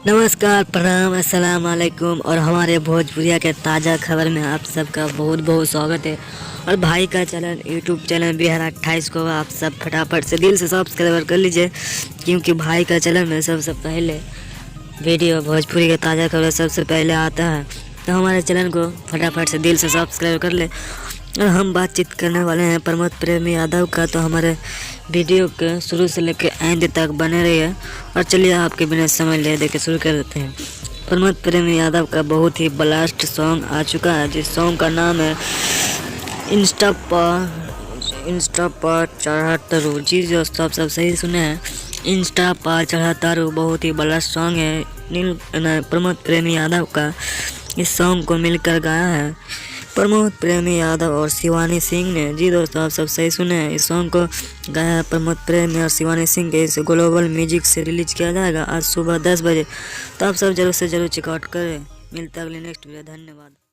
नमस्कार, प्रणाम, अस्सलाम वालेकुम। और हमारे भोजपुरिया के ताज़ा खबर में आप सबका बहुत बहुत स्वागत है। और भाई का चैनल यूट्यूब चैनल बिहार 28 को आप सब फटाफट से दिल से सब्सक्राइब कर लीजिए, क्योंकि भाई का चैनल में सबसे पहले वीडियो भोजपुरी के ताज़ा खबर सबसे पहले आता है। तो हमारे चैनल को फटाफट से दिल से सब्सक्राइब कर ले। और हम बातचीत करने वाले हैं प्रमोद प्रेमी यादव का, तो हमारे वीडियो के शुरू से लेकर एंड तक बने रहिए। और चलिए आपके बिना समय ले दे के शुरू कर देते हैं। प्रमोद प्रेमी यादव का बहुत ही ब्लास्ट सॉन्ग आ चुका है, जिस सॉन्ग का नाम है इंस्टा पर चढ़ा तारू। जी दोस्तों, आप सब सही सुने हैं, इंस्टा पर चढ़ा तारू बहुत ही ब्लास्ट सॉन्ग है प्रमोद प्रेमी यादव का। इस सॉन्ग को मिलकर गाया है प्रमोद प्रेमी यादव और शिवानी सिंह ने। जी दोस्तों, आप सब सही सुने हैं, इस सॉन्ग को गाया है प्रमोद प्रेमी और शिवानी सिंह के। इसे ग्लोबल म्यूजिक से रिलीज किया जाएगा आज सुबह 10 बजे। तो आप सब जरूर से जरूर चेकआउट करें। मिलते हैं अगले नेक्स्ट वीडियो। धन्यवाद।